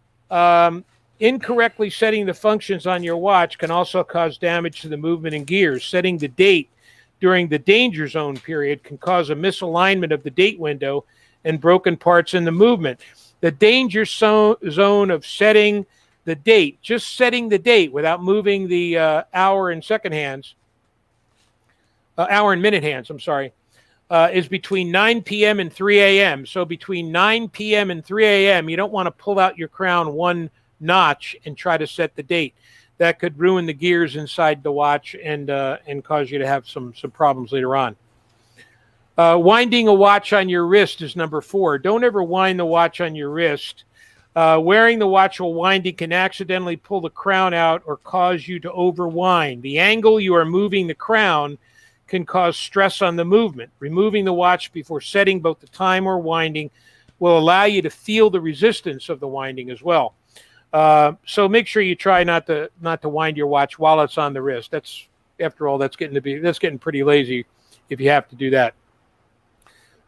Incorrectly setting the functions on your watch can also cause damage to the movement and gears. Setting the date during the danger zone period can cause a misalignment of the date window and broken parts in the movement. The danger zone of setting the date, just setting the date without moving the hour and minute hands, is between 9 p.m. and 3 a.m. So between 9 p.m. and 3 a.m., you don't want to pull out your crown one notch and try to set the date. That could ruin the gears inside the watch and cause you to have some problems later on. Winding a watch on your wrist is number 4. Don't ever wind the watch on your wrist. Wearing the watch while winding can accidentally pull the crown out or cause you to overwind. The angle you are moving the crown can cause stress on the movement. Removing the watch before setting both the time or winding will allow you to feel the resistance of the winding as well. So make sure you try not to wind your watch while it's on the wrist. That's after all, that's getting pretty lazy if you have to do that.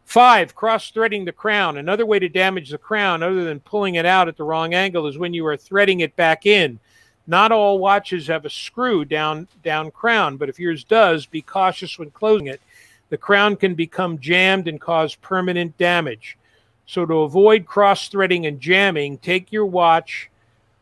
5, cross-threading the crown. Another way to damage the crown, other than pulling it out at the wrong angle, is when you are threading it back in. Not all watches have a screw down crown, but if yours does, be cautious when closing it. The crown can become jammed and cause permanent damage. So to avoid cross-threading and jamming, take your watch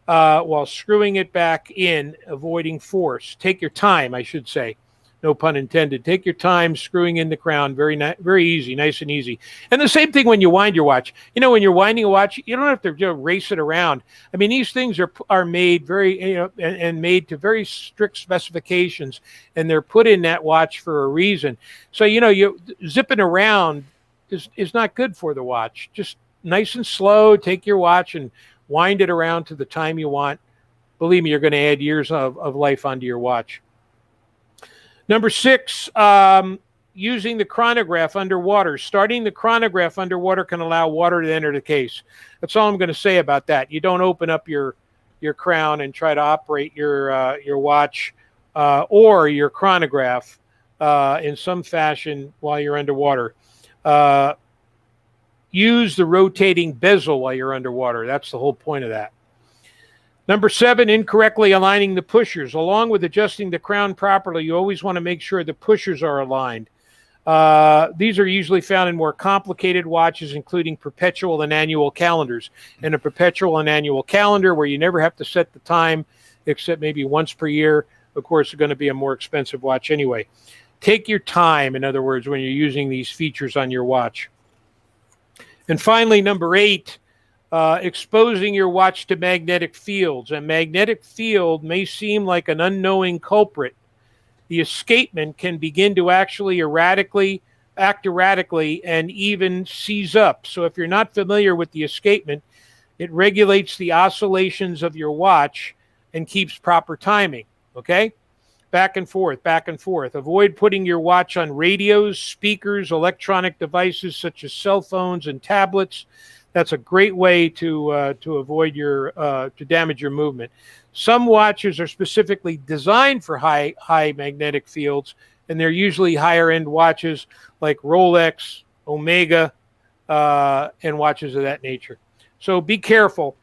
while screwing it back in, avoiding force. Take your time, I should say. No pun intended. Take your time screwing in the crown. Very easy, nice and easy. And the same thing when you wind your watch. You know, when you're winding a watch, you don't have to race it around. I mean, these things are made very, and made to very strict specifications, and they're put in that watch for a reason. So, you zipping around is not good for the watch. Just nice and slow. Take your watch and wind it around to the time you want. Believe me, you're going to add years of life onto your watch. Number 6, using the chronograph underwater. Starting the chronograph underwater can allow water to enter the case. That's all I'm going to say about that. You don't open up your crown and try to operate your watch or your chronograph in some fashion while you're underwater. Use the rotating bezel while you're underwater. That's the whole point of that. Number 7, incorrectly aligning the pushers. Along with adjusting the crown properly, you always want to make sure the pushers are aligned. These are usually found in more complicated watches, including perpetual and annual calendars. In a perpetual and annual calendar, where you never have to set the time except maybe once per year, of course, it's going to be a more expensive watch anyway. Take your time, in other words, when you're using these features on your watch. And finally, number 8, exposing your watch to magnetic fields. A magnetic field may seem like an unknowing culprit. The escapement can begin to actually act erratically and even seize up. So if you're not familiar with the escapement, it regulates the oscillations of your watch and keeps proper timing, okay? Back and forth, back and forth. Avoid putting your watch on radios, speakers, electronic devices such as cell phones and tablets. That's a great way to avoid to damage your movement. Some watches are specifically designed for high magnetic fields, and they're usually higher end watches like Rolex, Omega, and watches of that nature. So be careful.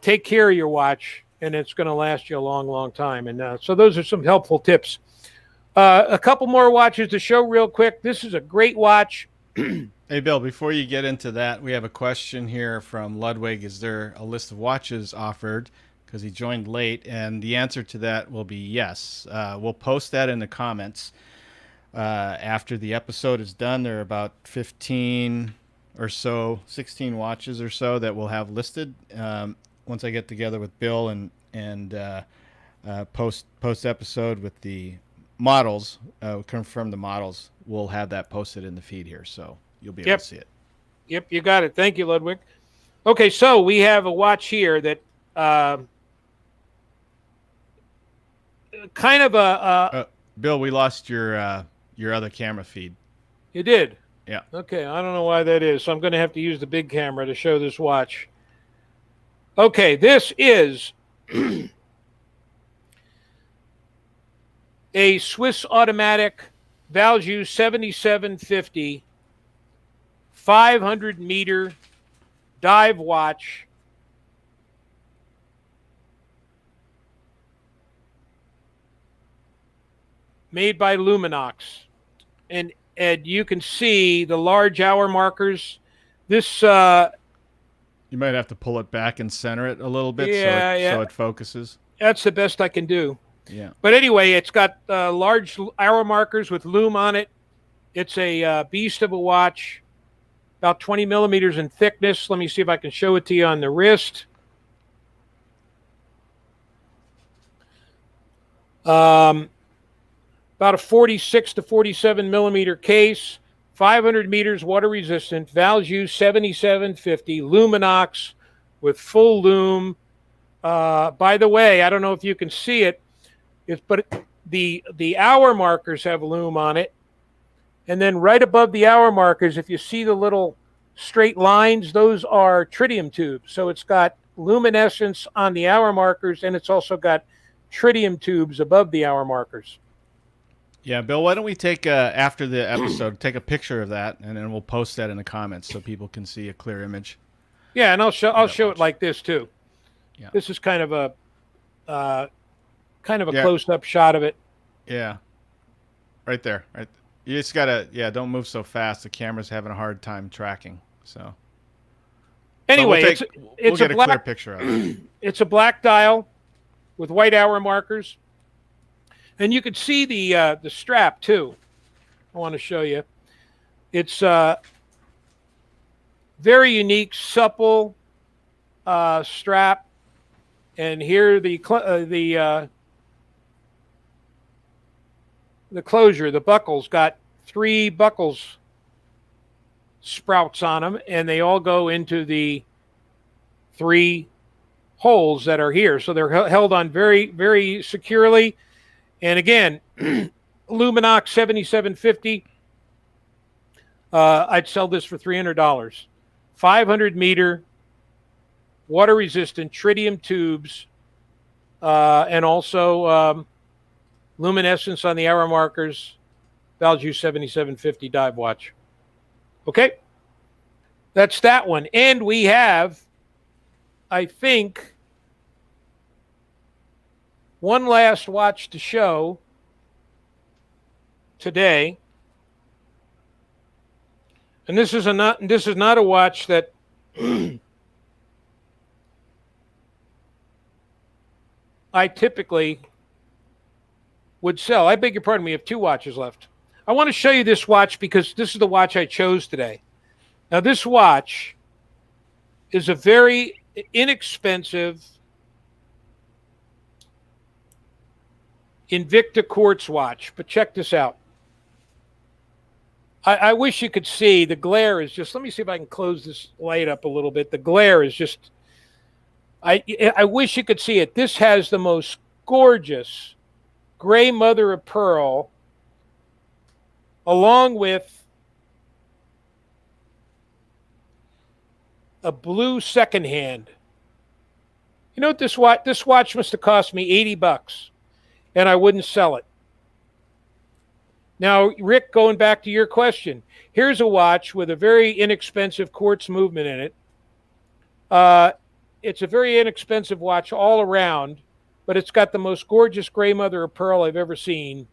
Take care of your watch, and it's going to last you a long, long time. And so those are some helpful tips. A couple more watches to show real quick. This is a great watch. Hey, Bill, before you get into that, we have a question here from Ludwig. Is there a list of watches offered? Because he joined late, and the answer to that will be yes. We'll post that in the comments after the episode is done. There are about 15 or so, 16 watches or so that we'll have listed. Once I get together with Bill and post episode with the models, confirm the models, we'll have that posted in the feed here, so you'll be able to see it. Yep, you got it. Thank you, Ludwig. Okay, so we have a watch here that kind of a Bill, we lost your other camera feed. You did? Yeah. Okay, I don't know why that is, so I'm going to have to use the big camera to show this watch. Okay, this is a Swiss automatic Valjoux 7750 500-meter dive watch. Made by Luminox. And Ed, you can see the large hour markers. This you might have to pull it back and center it a little bit so it focuses. That's the best I can do. Yeah. But anyway, it's got large hour markers with lume on it. It's a beast of a watch, about 20 millimeters in thickness. Let me see if I can show it to you on the wrist. About a 46 to 47 millimeter case, 500 meters water resistant, Valjoux 7750, Luminox with full lume. By the way, I don't know if you can see it, but the hour markers have lume on it. And then right above the hour markers, if you see the little straight lines, those are tritium tubes. So it's got luminescence on the hour markers, and it's also got tritium tubes above the hour markers. Yeah, Bill, why don't we take, after the episode, take a picture of that, and then we'll post that in the comments so people can see a clear image. Yeah, and I'll show it like this too. Yeah. This is kind of a Yeah. close-up shot of it. Yeah. Right there. Right. You just gotta, don't move so fast. The camera's having a hard time tracking. So Anyway, we'll get a clear picture of it. It's a black dial with white hour markers, and you can see the strap too. I want to show you. It's very unique, supple strap, and here the closure, the buckles, got 3 buckles sprouts on them, and they all go into the 3 holes that are here. So they're held on very, very securely. And again, Luminox 7750. I'd sell this for $300. 500 meter water resistant tritium tubes, and also luminescence on the hour markers. Value 7750 dive watch. Okay, that's that one. And we have, I think, one last watch to show today. And this is not a watch that I typically would sell. I beg your pardon, we have 2 watches left. I want to show you this watch because this is the watch I chose today. Now, this watch is a very inexpensive Invicta quartz watch, but check this out. I wish you could see. The glare is just, let me see if I can close this light up a little bit. The glare is just, I wish you could see it. This has the most gorgeous gray mother of pearl, along with a blue second hand. You know what this watch must have cost me $80, and I wouldn't sell it. Now, Rick, going back to your question, here's a watch with a very inexpensive quartz movement in it. It's a very inexpensive watch all around, but it's got the most gorgeous gray mother of pearl I've ever seen.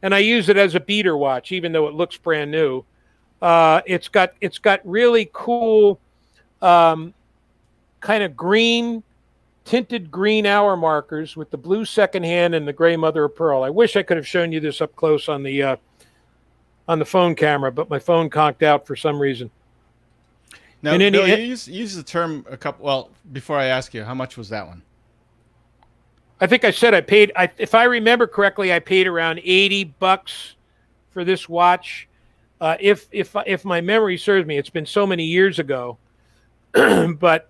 And I use it as a beater watch, even though it looks brand new. It's got really cool kind of green, tinted green hour markers with the blue second hand and the gray mother of pearl. I wish I could have shown you this up close on the phone camera, but my phone conked out for some reason. Now, Bill, you use the term a couple. Well, before I ask you, how much was that one? I think I said if I remember correctly, I paid around $80 for this watch. If my memory serves me, it's been so many years ago. But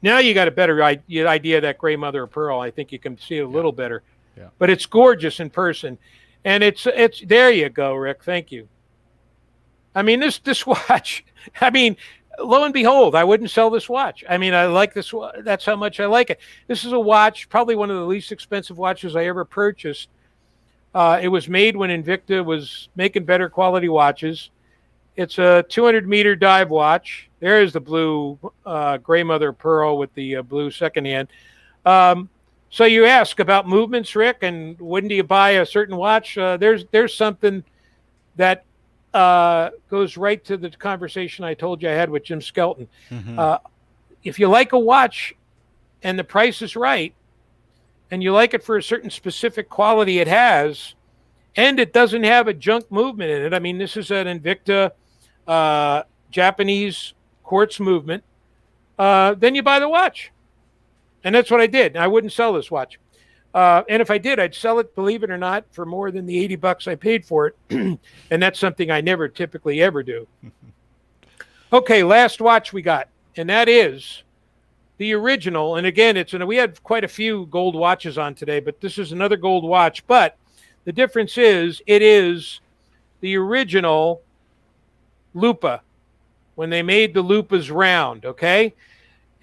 now you got a better idea of that gray mother of pearl. I think you can see it a little better. Yeah. But it's gorgeous in person. And it's there you go, Rick. Thank you. I mean, this watch, I mean, lo and behold, I wouldn't sell this watch. I mean, I like this. That's how much I like it. This is a watch, probably one of the least expensive watches I ever purchased. It was made when Invicta was making better quality watches. It's a 200-meter dive watch. There is the blue gray mother of pearl with the blue second hand. So you ask about movements, Rick, and when do you buy a certain watch? There's something that goes right to the conversation I told you I had with Jim Skelton. Mm-hmm. If you like a watch and the price is right, and you like it for a certain specific quality it has, and it doesn't have a junk movement in it. I mean, this is an Invicta Japanese quartz movement. Then you buy the watch. And that's what I did. I wouldn't sell this watch. And if I did, I'd sell it, believe it or not, for more than the $80 I paid for it. And that's something I never typically ever do. Okay, last watch we got. And that is the original. And again, we had quite a few gold watches on today, but this is another gold watch. But the difference is it is the original Lupah, when they made the Lupahs round, okay?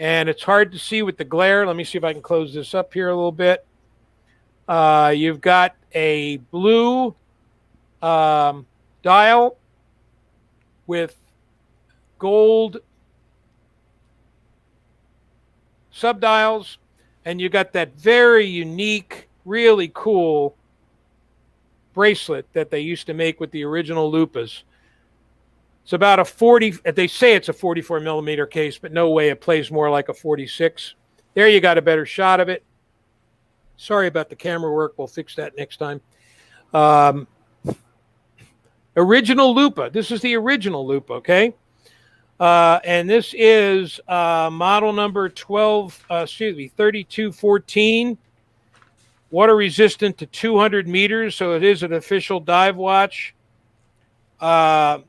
And it's hard to see with the glare. Let me see if I can close this up here a little bit. You've got a blue dial with gold subdials, and you got that very unique, really cool bracelet that they used to make with the original Lupahs. It's about a 40, they say it's a 44 millimeter case, but no way, it plays more like a 46. There you got a better shot of it. Sorry about the camera work. We'll fix that next time. Original Lupah. This is the original Lupah, okay? And this is model number 3214. Water resistant to 200 meters, so it is an official dive watch. All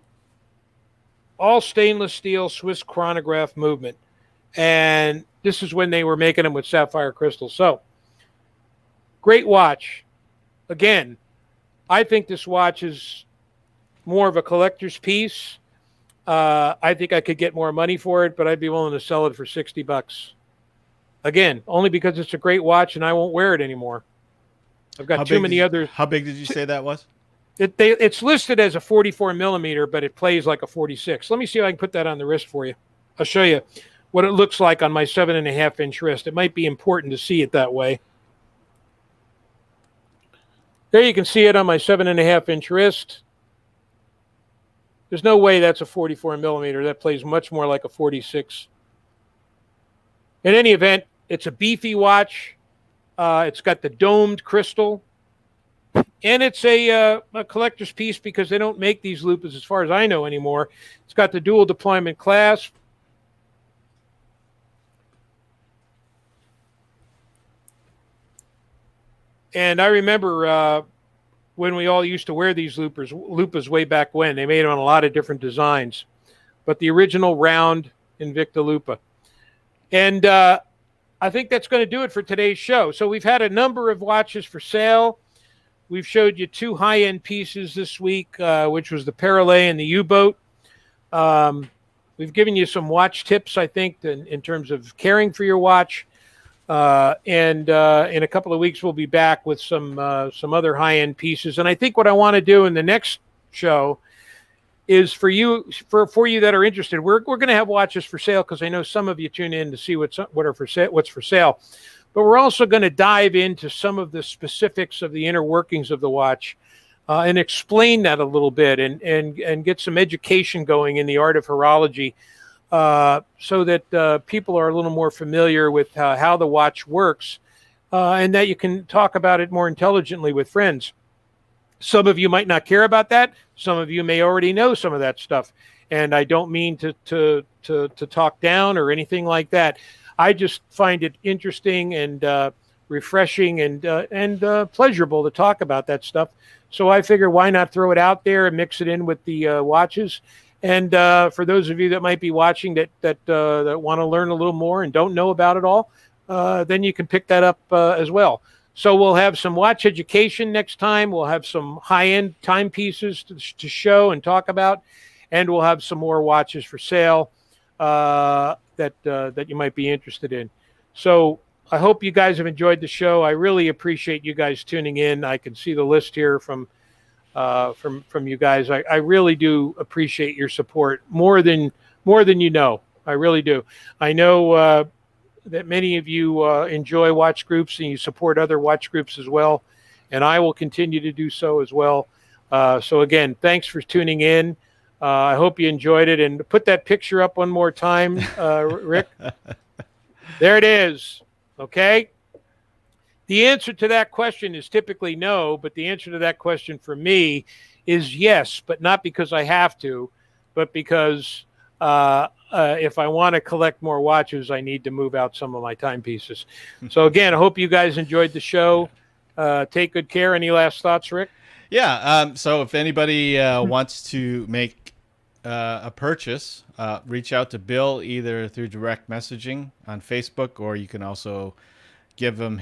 stainless steel Swiss chronograph movement. And this is when they were making them with sapphire crystal. So, great watch. Again, I think this watch is more of a collector's piece. I think I could get more money for it, but I'd be willing to sell it for $60. Again, only because it's a great watch and I won't wear it anymore. I've got too many others. How big did you say that was? It's listed as a 44 millimeter, but it plays like a 46. Let me see if I can put that on the wrist for you. I'll show you what it looks like on my 7.5-inch wrist. It might be important to see it that way. There you can see it on my 7.5-inch wrist. There's no way that's a 44 millimeter. That plays much more like a 46. In any event, it's a beefy watch. It's got the domed crystal. And it's a collector's piece because they don't make these Lupahs, as far as I know, anymore. It's got the dual deployment clasp. And I remember when we all used to wear these Lupahs way back when. They made them on a lot of different designs. But the original round Invicta Lupah. And I think that's going to do it for today's show. So we've had a number of watches for sale. We've showed you two high-end pieces this week, which was the Parallel and the U-boat. We've given you some watch tips, I think, in terms of caring for your watch. And in a couple of weeks, we'll be back with some other high-end pieces. And I think what I want to do in the next show is for you that are interested. We're going to have watches for sale because I know some of you tune in to see what's for sale. But we're also going to dive into some of the specifics of the inner workings of the watch and explain that a little bit and get some education going in the art of horology so that people are a little more familiar with how the watch works and that you can talk about it more intelligently with friends. Some of you might not care about that. Some of you may already know some of that stuff. And I don't mean to talk down or anything like that. I just find it interesting and refreshing and pleasurable to talk about that stuff. So I figure why not throw it out there and mix it in with the watches. And for those of you that might be watching that want to learn a little more and don't know about it all, then you can pick that up as well. So we'll have some watch education next time. We'll have some high-end timepieces to show and talk about. And we'll have some more watches for sale that you might be interested in. So I hope you guys have enjoyed the show. I really appreciate you guys tuning in. I can see the list here from you guys. I really do appreciate your support more than you know. I really do. I know that many of you enjoy watch groups and you support other watch groups as well, and I will continue to do so as well. So again, thanks for tuning in. I hope you enjoyed it. And put that picture up one more time, Rick. There it is. Okay. The answer to that question is typically no, but the answer to that question for me is yes, but not because I have to, but because if I want to collect more watches, I need to move out some of my timepieces. So again, I hope you guys enjoyed the show. Take good care. Any last thoughts, Rick? Yeah. So if anybody wants to make a purchase, reach out to Bill either through direct messaging on Facebook, or you can also give him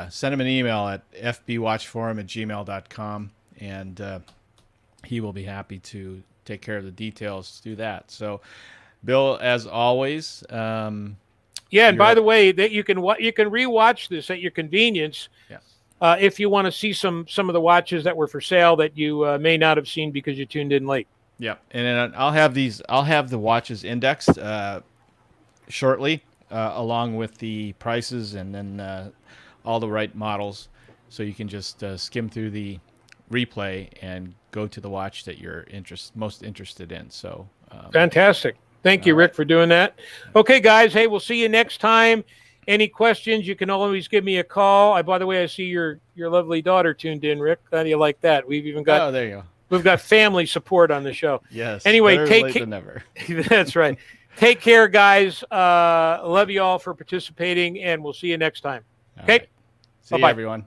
send him an email at fbwatchforum@gmail.com, and he will be happy to take care of the details through that. So, Bill, as always, and by the way, that you can rewatch this at your convenience. Yeah. if you want to see some of the watches that were for sale that you may not have seen because you tuned in late. Yep. And then I'll have the watches indexed shortly, along with the prices and then all the right models, so you can just skim through the replay and go to the watch that you're most interested in. So fantastic. Thank you, Rick, for doing that. Okay, guys. Hey, we'll see you next time. Any questions, you can always give me a call. By the way, I see your lovely daughter tuned in, Rick. How do you like that? We've even got there you go. We've got family support on the show. Yes. Anyway, take care. Never. That's right. Take care, guys. Love you all for participating, and we'll see you next time. Okay. Right. See you, Bye-bye. everyone.